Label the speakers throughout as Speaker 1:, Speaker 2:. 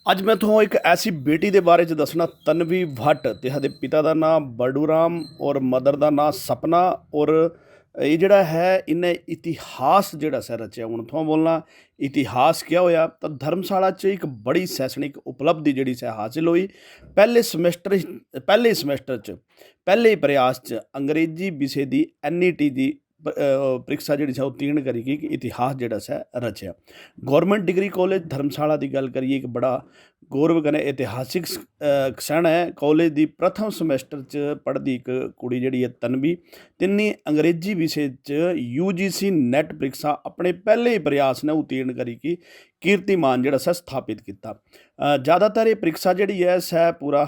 Speaker 1: ਅੱਜ ਮੈਂ ਤੁਹਾਨੂੰ ਇੱਕ ਐਸੀ ਬੇਟੀ ਦੇ ਬਾਰੇ 'ਚ ਦੱਸਣਾ ਤਨਵੀ ਭੱਟ ਤੇ ਇਹਦੇ ਪਿਤਾ ਦਾ ਨਾਮ ਬੜੂਰਾਮ ਔਰ ਮਦਰ ਦਾ ਨਾਮ ਸਪਨਾ ਔਰ ਇਹ ਜਿਹੜਾ ਹੈ ਇਹਨੇ ਇਤਿਹਾਸ ਜਿਹੜਾ ਸੈ ਰਚਿਆ। ਹੁਣ ਤੁਹਾਨੂੰ ਬੋਲਣਾ ਇਤਿਹਾਸ ਕਿਆ ਹੋਇਆ ਤਾਂ ਧਰਮਸ਼ਾਲਾ 'ਚ ਇੱਕ ਬੜੀ ਸੈਸਨਿਕ ਉਪਲਬਧੀ ਜਿਹੜੀ ਸੈ ਹਾਸਿਲ ਹੋਈ। ਪਹਿਲੇ ਸਮੈਸਟਰ 'ਚ ਪਹਿਲੇ ਪ੍ਰयास 'ਚ ਅੰਗਰੇਜ਼ੀ ਵਿਸ਼ੇ ਦੀ NET ਦੀ ਪ੍ਰੀਖਿਆ ਜਿਹੜੀ ਸੈ ਉਤੀर्ण ਕਰੀ ਗਈ ਕਿ ਇਤਿਹਾਸ ਜਿਹੜਾ ਸੈ ਰਚਿਆ। ਗੌਰਮੈਂਟ ਡਿਗਰੀ ਕਾਲਜ ਧਰਮਸ਼ਾਲਾ ਦੀ ਗੱਲ ਕਰੀਏ ਇੱਕ ਬੜਾ ਗੌਰਵ ਕਨੇ ਇਤਿਹਾਸਿਕ क्षण है। ਕਾਲਜ ਦੀ ਪ੍ਰਥਮ ਸਮੈਸਟਰ 'ਚ ਪੜ੍ਹਦੀ ਇੱਕ ਕੁੜੀ ਜਿਹੜੀ ਹੈ ਤਨਵੀ ਤਿੰਨੀ ਅੰਗਰੇਜ਼ੀ ਵਿਸ਼ੇ 'ਚ UGC ਨੈਟ ਪ੍ਰੀਖਿਆ ਆਪਣੇ ਪਹਿਲੇ ਹੀ ਪ੍ਰयास ਨੇ ਉਤੀर्ण ਕਰੀ ਕਿ ਕੀਰਤੀਮਾਨ ਜਿਹੜਾ ਸੈ ਸਥਾਪਿਤ ਕੀਤਾ। ਜ਼ਿਆਦਾਤਰ ਇਹ ਪ੍ਰੀਖਿਆ ਜਿਹੜੀ ਹੈ ਸੈ ਪੂਰਾ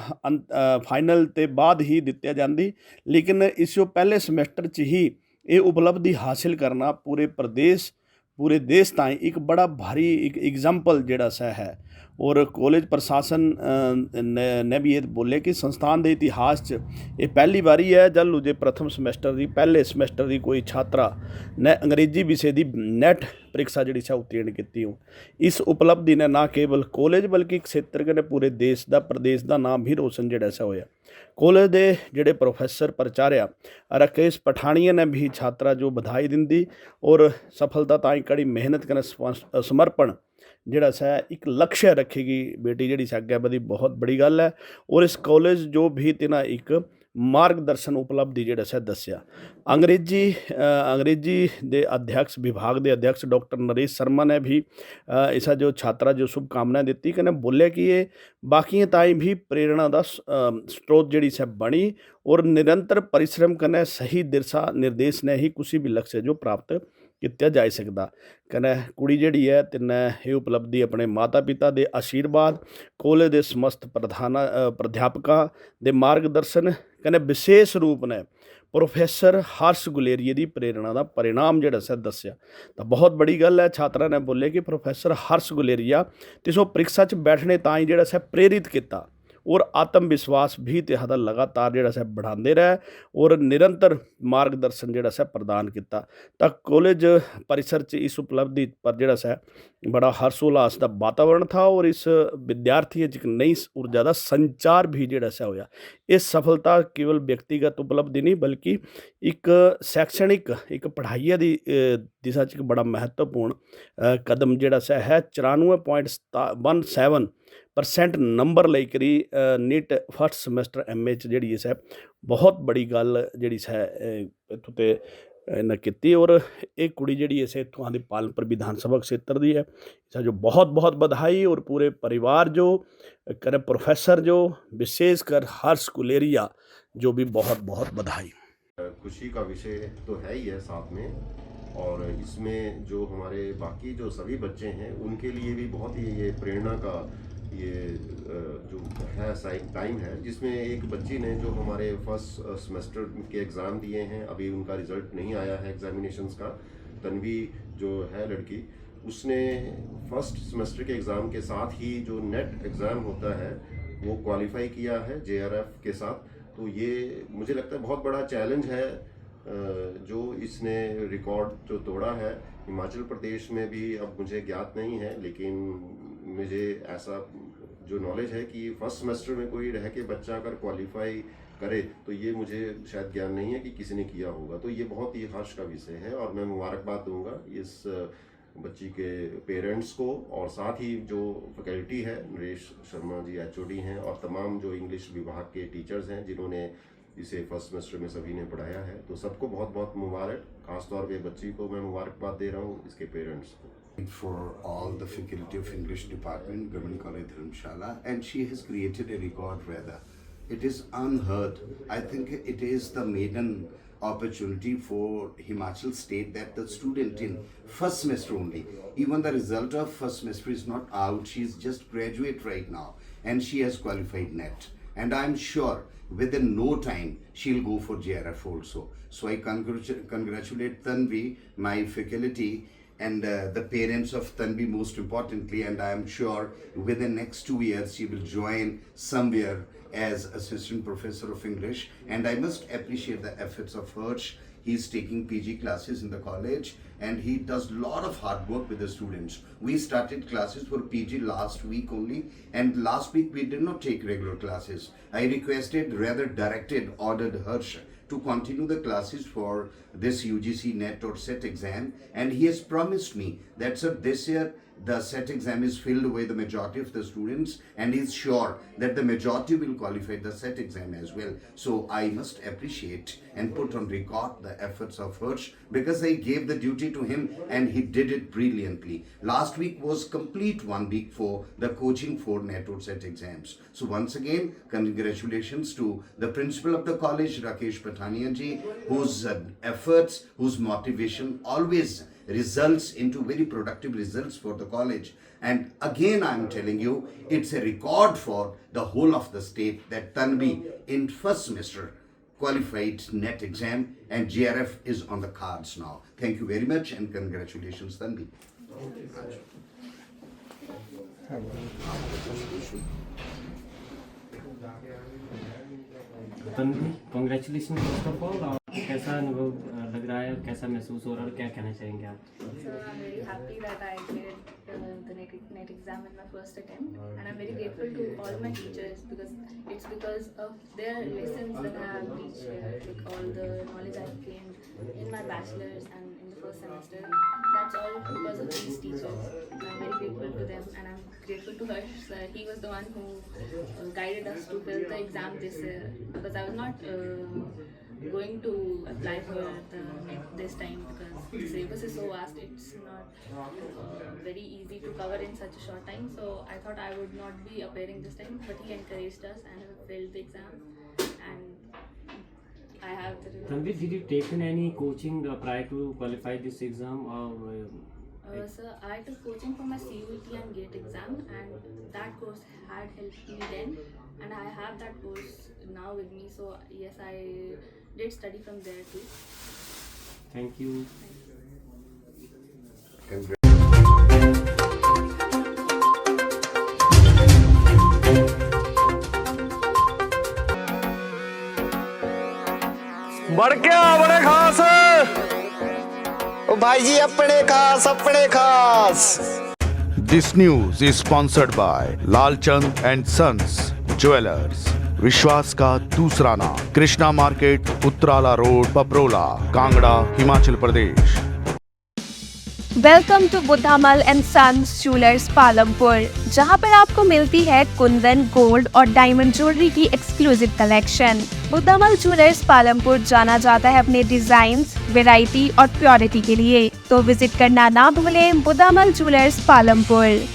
Speaker 1: ਫਾਈਨਲ ਤੇ ਬਾਅਦ ਹੀ ਦਿੱਤੀ ਜਾਂਦੀ, ਲੇਕਿਨ ਇਸ ਤੋਂ ਪਹਿਲੇ ਸਮੈਸਟਰ 'ਚ ਹੀ ਇਹ ਉਪਲਬਧੀ ਹਾਸਿਲ ਕਰਨਾ पूरे देश ताईं एक बड़ा भारी एक एग्जाम्पल ਜਿਹੜਾ ਸਾ ਹੈ। ਔਰ ਕਾਲਜ ਪ੍ਰਸ਼ਾਸਨ ਨੇ ਵੀ ਇਹ ਬੋਲੇ ਕਿ ਸੰਸਥਾਨ ਦੇ ਇਤਿਹਾਸ 'ਚ ਇਹ ਪਹਿਲੀ ਵਾਰੀ ਹੈ ਜਦ ਲੁਜੇ ਪ੍ਰਥਮ ਸਮੈਸਟਰ ਦੀ ਪਹਿਲੇ ਸਮੈਸਟਰ ਦੀ ਕੋਈ ਛਾਤਰਾ ਨੇ ਅੰਗਰੇਜ਼ੀ ਵਿਸ਼ੇ ਦੀ ਨੈਟ ਪ੍ਰੀਖਿਆ ਜਿਹੜੀ ਸਾ ਉਤੀर्ण ਕੀਤੀ ਹੋ। ਇਸ ਉਪਲਬਧੀ ਨੇ ਨਾ ਕੇਵਲ ਕਾਲਜ ਬਲਕਿ ਖੇਤਰ ਕਨੇ ਪੂਰੇ ਦੇਸ਼ ਦਾ ਪ੍ਰਦੇਸ਼ ਦਾ ਨਾਮ ਵੀ ਰੋਸ਼ਨ ਜਿਹੜਾ ਸਾ ਹੋਇਆ। ਕਾਲਜ ਦੇ ਜਿਹੜੇ ਪ੍ਰੋਫੈਸਰ ਪ੍ਰਚਾਰਿਆ राकेश पठानिया ने भी छात्रा जो बधाई दिंदी और सफलता ताई कड़ी मेहनत कने समर्पण ਜਿਹੜਾ ਸੈ ਇੱਕ ਲਕਸ਼ਯ ਰੱਖੇਗੀ ਬੇਟੀ ਜਿਹੜੀ ਸੈ ਅੱਗੇ ਵਧੀ ਬਹੁਤ ਬੜੀ ਗੱਲ ਹੈ। ਔਰ ਇਸ ਕਾਲਜ ਜੋ ਵੀ ਤਿਨਾ ਇੱਕ ਮਾਰਗਦਰਸ਼ਨ ਉਪਲਬਧੀ ਜਿਹੜਾ ਸੈ ਦੱਸਿਆ। अंग्रेजी ਦੇ अध्यक्ष विभाग के अध्यक्ष डॉक्टर नरेश शर्मा ने भी ऐसा जो छात्रा जो शुभकामनाएं दी कहने बोले कि ये बाकी ताई भी प्रेरणा का स्रोत जी सै बनी और निरंतर परिश्रम करने सही दिशा निर्देश ने ही किसी भी लक्ष्य जो प्राप्त किया जा सकता। कहने कुड़ी जी है तिने ये उपलब्धि अपने माता पिता के आशीर्वाद कॉलेज के समस्त प्राध्यापकों के मार्गदर्शन कहने विशेष रूप ने प्रोफैसर हर्ष गुलेरिए की प्रेरणा का परिणाम जोड़ा सै दसिया। तो बहुत बड़ी गल है। छात्रा ने बोले कि प्रोफैसर हर्ष गुलेरिया तिसों परीक्षा च बैठने ताई जोड़ा सै प्रेरित किया और आत्म विश्वास भी तिहादा लगातार जोड़ा सै बढ़ाते रहे और निरंतर मार्गदर्शन जोड़ा सै प्रदान किया। तो कॉलेज परिसर च इस उपलब्धि पर जोड़ा सै बड़ा हर्षोल्लास का वातावरण था और इस विद्यार्थी एक नई ऊर्जा का संचार भी जोड़ा सै होया। इस सफलता केवल व्यक्तिगत उपलब्धि नहीं बल्कि एक शैक्षणिक एक पढ़ाई की दिशा च एक बड़ा महत्वपूर्ण कदम जोड़ा सै है। 94.17% नंबर ले करी नीट फर्स्ट समैसटर MA च जी सै बहुत बड़ी गल जी सै इतों तो इन्हें की। और एक कुड़ी जी इस इतों आदि पालनपुर विधानसभा क्षेत्र की है। इस जो बहुत बहुत बधाई और पूरे परिवार जो करे प्रोफैसर जो विशेषकर हर्ष गुलेरिया जो भी बहुत बहुत बधाई।
Speaker 2: खुशी का विषय तो है ही है साथ में, और इसमें जो हमारे बाकी जो सभी बच्चे हैं उनके लिए भी बहुत ही ये प्रेरणा का ये जो है टाइम है, जिसमें एक बच्ची ने जो हमारे फर्स्ट सेमेस्टर के एग्ज़ाम दिए हैं, अभी उनका रिज़ल्ट नहीं आया है एग्जामिनेशंस का। तन्वी जो है लड़की, उसने फर्स्ट सेमेस्टर के एग्ज़ाम के साथ ही जो नेट एग्ज़ाम होता है वो क्वालिफाई किया है JRF के साथ। तो ये मुझे लगता है बहुत बड़ा चैलेंज है जो इसने रिकॉर्ड जो तोड़ा है। हिमाचल प्रदेश में भी अब मुझे ज्ञात नहीं है, लेकिन मुझे ऐसा जो नॉलेज है कि फर्स्ट सेमेस्टर में कोई रह के बच्चा अगर क्वालिफाई करे तो ये मुझे शायद ज्ञान नहीं है कि किसी ने किया होगा। तो ये बहुत ही हर्ष का विषय है और मैं मुबारकबाद दूंगा इस बच्ची के पेरेंट्स को और साथ ही जो फैकल्टी है, नरेश शर्मा जी HOD हैं और तमाम जो इंग्लिश विभाग के टीचर्स हैं जिन्होंने इसे फर्स्ट सेमेस्टर में सभी ने पढ़ाया है। तो सबको बहुत बहुत मुबारक। खासतौर पे बच्ची को मैं मुबारकबाद दे रहा हूँ, इसके पेरेंट्स को।
Speaker 3: For all the faculty of English department, Government College Dharamshala, and she has created a record rather. It is unheard. I think it is the maiden opportunity for Himachal state that the student in first semester only, even the result of first semester is not out, she is just graduate right now and she has qualified net, and I am sure within no time she'll go for JRF also. So I congratulate Tanvi, my faculty, and the parents of Tanvi most importantly, and I am sure within next 2 years she will join somewhere as assistant professor of English. And I must appreciate the efforts of Harsh He's taking PG classes in the college, and he does a lot of hard work with the students. We started classes for PG last week only, and last week we did not take regular classes. I requested, rather directed, ordered Harsh to continue the classes for this UGC NET or SET exam, and he has promised me that, sir, this year the SET exam is filled with the majority of the students, and he's sure that the majority will qualify the SET exam as well. So I must appreciate and put on record the efforts of Harsh, because I gave the duty to him and he did it brilliantly. Last week was complete 1 week for the coaching for NET or SET exams. So once again, congratulations to the principal of the college, Rakesh Pathania ji, whose efforts, whose motivation always results into very productive results for the college. And again, I'm telling you, it's a record for the whole of the state that Tanvi in first semester qualified NET exam, and JRF is on the cards now. Thank you very much and congratulations, Tanvi.
Speaker 4: Tanvi, congratulation first of all. और कैसा अनुभव लग रहा है, कैसा महसूस हो रहा है और क्या कहना चाहेंगे आप?
Speaker 5: So I'm very happy that I cleared the NET exam in my first attempt, and I'm very grateful to all my teachers, because it's because of their lessons that I have reached here, with all the knowledge I've gained in my bachelor's and in the first semester. That's all because of these teachers. I'm very grateful to them, and I'm grateful to Harsh sir. He was the one who guided us to fill the exam this year, because I was not going to apply for the NET this time, because the syllabus is so vast. It's not very easy to cover in such a short time. So I thought I would not be appearing this time, but he encouraged us and we filled the exam, and I have the result.
Speaker 4: Tanvi, did you taken any coaching prior to qualify this exam or?
Speaker 5: So I took coaching for my CUET and GATE exam, and that course had helped me then, and I have that course now with me. So yes, I did study from there too.
Speaker 4: Thank you.
Speaker 6: बढ़ क्या बड़े खास ओ भाई जी, अपने खास।
Speaker 7: This news is sponsored by Lalchand and sons jewellers, विश्वास का दूसरा नाम, Krishna market, Uttarala road, Paprola, Kangra, Himachal Pradesh.
Speaker 8: Welcome to Buddhamal and sons jewellers Palampur, जहां पर आपको मिलती है कुंदन, गोल्ड और डायमंड ज्वेलरी की exclusive collection. Buddhamal jewellers Palampur जाना जाता है अपने डिजाइन्स, वैरायटी और प्योरिटी के लिए, तो विजिट करना ना भूलें बुद्धामल ज्वेलर्स पालमपुर।